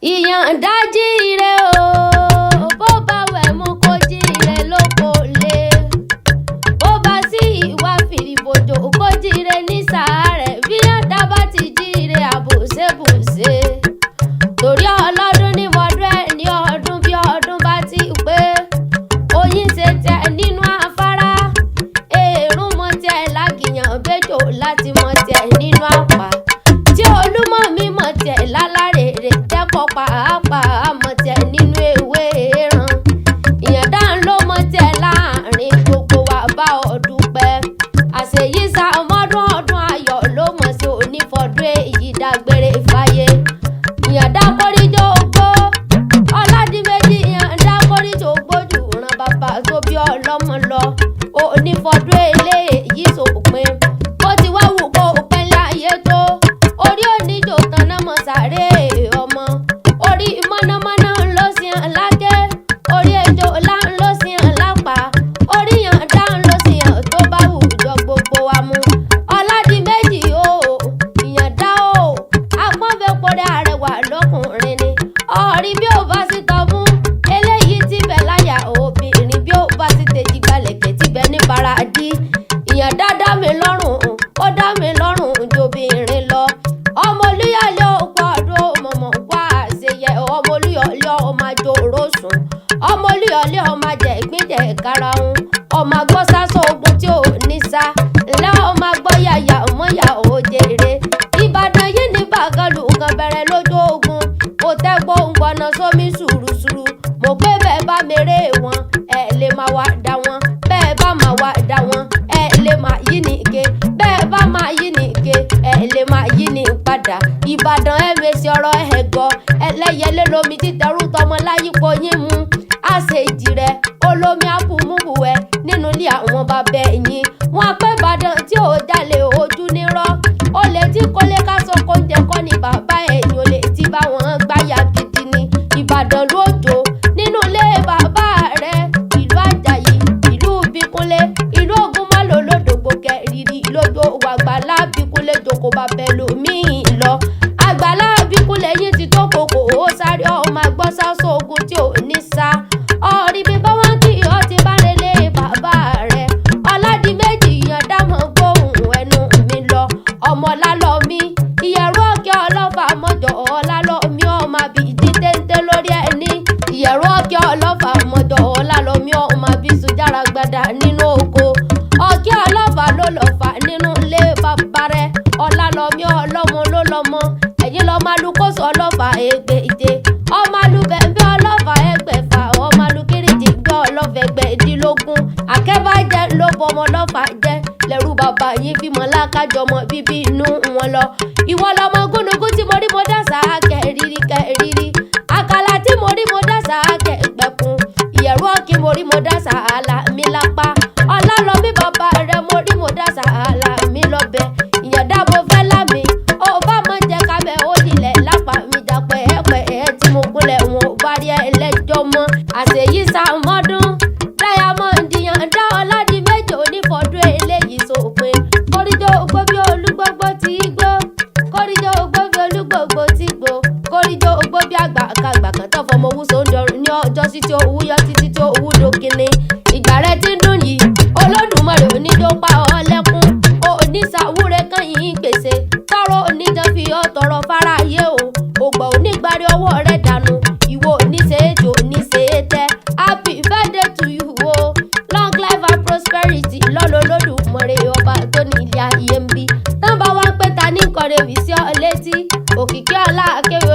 ìyàndá jíire o bó bá wẹ̀ mú kó jíire lóko lé bó bá sí ìwà fìrìbòjò kó jíire ní sàárẹ̀ bí ìyàndá bá ti jíire àbòsébòsé torí ọlọ́dún ní mọ́dún ẹ̀ ní ọdún bí ọdún bá ti pé oyin ṣe tẹ̀ nínú afárá èrún mọ́ tẹ̀ lágìyàn bẹ́jọ́ láti mọ́ tẹ̀ nínú àpá tí olúmọ̀ mi mọ̀ tẹ̀ lálárèrè dẹ́kọ̀ pàápàá mọ̀ tẹ̀ nínú ewé ẹran ìyàndá ló mọ̀ tẹ̀ láàrin gbogbo wa bá ọ dúpẹ́ àṣeyí sàmọ́dún ọdún ayọ̀ ló mọ̀ sí onífọdún èyí dágbére fáyé ìyàndá kórìjọ ògbó Ọládiméjì ìyàndá kórìjọ ògbó jù ràn bàbá tó bí ọlọ́mọ lọ onífọdún eléyìí sòpin bó ti wá wù kó pẹ́lẹ́ ayé tó orí oníjó tanná mọ́ sáré ọmọ orí mọ́nàmọ́ná ló sì hàn lákè orí ejò là ń ló sì hàn lápá orí ìyàndá ló sì hàn tó bá wù jọ gbogbo wa mú Ọládiméjì o ìyàndá o agbọ́nbẹ́pọ̀rẹ́ àrẹwà lọ́kùnrin ni ọ̀rí bí ó bá sì tọ́ mú eléyìí ti bẹ̀ láyà obìnrin bí ó bá sì tẹ̀jì gbalẹ̀kẹ̀ ti bẹ̀ ní paradí ìyàndá dá mi lọ́rùn ó dá mi lọ́rùn jobìnrin lọ ọmọ olúyọ̀lé òkú ọdún mọ̀mọ́ wá àṣeyẹ ọmọ olúyọ̀lé ọmọ àjòrò sùn ọmọ olúyọ̀lé ọmọ àjẹ ìpínjẹ karahun ọmọ agbọ́sásọ ogun tí ò ní sá ńlá ọmọ agbọ́yàyà mọ́yà òjèrè ìbàdàn yìí ní bàgàlù kan bẹ̀rẹ̀ lójú ogun kò tẹ́ gbóngbọ̀nà sómi sùrùsùrù mo pé bẹ́ẹ̀ bá mèrè wọn ẹ̀ lè máa wá dá wọn bẹ́ẹ̀ bá máa wá dá wọn ẹ̀ lè máa yí nìke bẹ́ẹ̀ bá máa yí nìke ẹ̀ lè máa yí ní padà ìbàdàn ẹ̀ mèsì ọ̀rọ̀ ẹ̀ gọ ẹlẹ́yẹlé lomi títẹrù tọmọ láyípo yín mú àṣejì rẹ̀ olómi àbùmùbù ẹ̀ nínú ilé àwọn bàbá ẹ̀yìn wọn pẹ́ ìbàdàn tí ò jalè ojú nírọ́ olè tí kò lè ká sọ kóúnjẹ kọ́ ni bàbá ẹ̀yìn olè tí bá wọn gbáyà gidi ni ìbàdàn lójó nínú ilé bàbá rẹ̀ ìlú àjàyí ìlú bíkúnlé ìlú ògúnmọ́lò lódògbò kẹrìírí lójó wàgbàlá bíkúnlé jòkó bàbá lòmíì lọ àgbàlá bíkúnlé yìí ti tó kòkò ó sáré ọmọ agbọ́sá sóògùn tí ò ní sá ọ̀rí bí bá wọn kí ọ ti bá relé bàbá rẹ̀ Ọládiméjì ìyàndá mọ̀ gbóhùn ẹnu mi lọ ọmọ Olálomí ìyẹ̀rú ọ̀kẹ́ ọlọ́fà mọ́jọ Olálomí ọmọ àbíjí téńté lórí ẹni ìyẹ̀rú ọ̀kẹ́ ọlọ́fà mọ́jọ Olálomí ọmọ àbísù jára gbadà nínú oko ọ̀kẹ́ ọlọ́fà ló lọ́fà nínú ilé bàbá rẹ̀ Olálomí ọlọ́mọ ló lọ́mọ ẹ̀yìn lọ́mọ alukóso ọlọ́fà ègbèje ọmọ alubẹ̀ńbẹ́ ọlọ́fà ẹgbẹ̀fà ọmọ alukiriji gbé ọlọ́fà ẹgbẹ̀ẹ́dínlógún akẹ́bàjẹ́ ló bọmọ ọlọ́fà jẹ́ lẹ́rú bàbá yín bímọ lákàjọmọ bíbí inú wọn lọ ìwọ lọmọ gúnugún tí mo rí mo dá sáà kẹrìírí àkàlà tí mo rí mo dá sáà kẹgbẹ̀kún ìyẹ̀rú ọ̀kí mo rí mo dá sáà là mí lápá Ọlálomí bàbá rẹ̀ mo rí mo dá sáà là mí lọ́bẹ̀ ìyàndá mo fẹ́ lámì ó bá mọ̀ jẹ́ kábẹ́ ó dilẹ̀ lápá mi jà pẹ́ẹ́pẹ́ẹ́ tí mo kúnlẹ̀ wọn ò bá rí ẹlẹ́jọ́ mọ́ àṣeyí sàmọ́dún Diamond ìyàndá Ọládiméjì onífọdún eléyìí sópin kórìjọ ògbó bí olúgbógbó tí gbó kórìjọ ògbó bí olúgbógbó tí gbó kórìjọ ògbó bí àgbàkagbà kan tó fọmọ owó sóńdọrùn ní ọjọ́ sí tí owó yọ títí tí owó dókínní ìgbà rẹ ti ń dùn yìí Olódùmarè oníjó pa ọ lẹ́kún onísàwúrẹ́ kan yìí gbèsè tọrọ oníjọ fi ọ tọrọ fáráyé o ògbà onígbàrí ọwọ́ rẹ dànù ìwọ oníṣèjò oníṣètẹ happy birthday to you o long life and prosperity lọ́lọ́ Olódùmarè ọba tó ní ilé ayé ń bí tán bá wá pé ta ní kọ̀rẹ́ wì sí ọ létí Òkìkíọláakéwì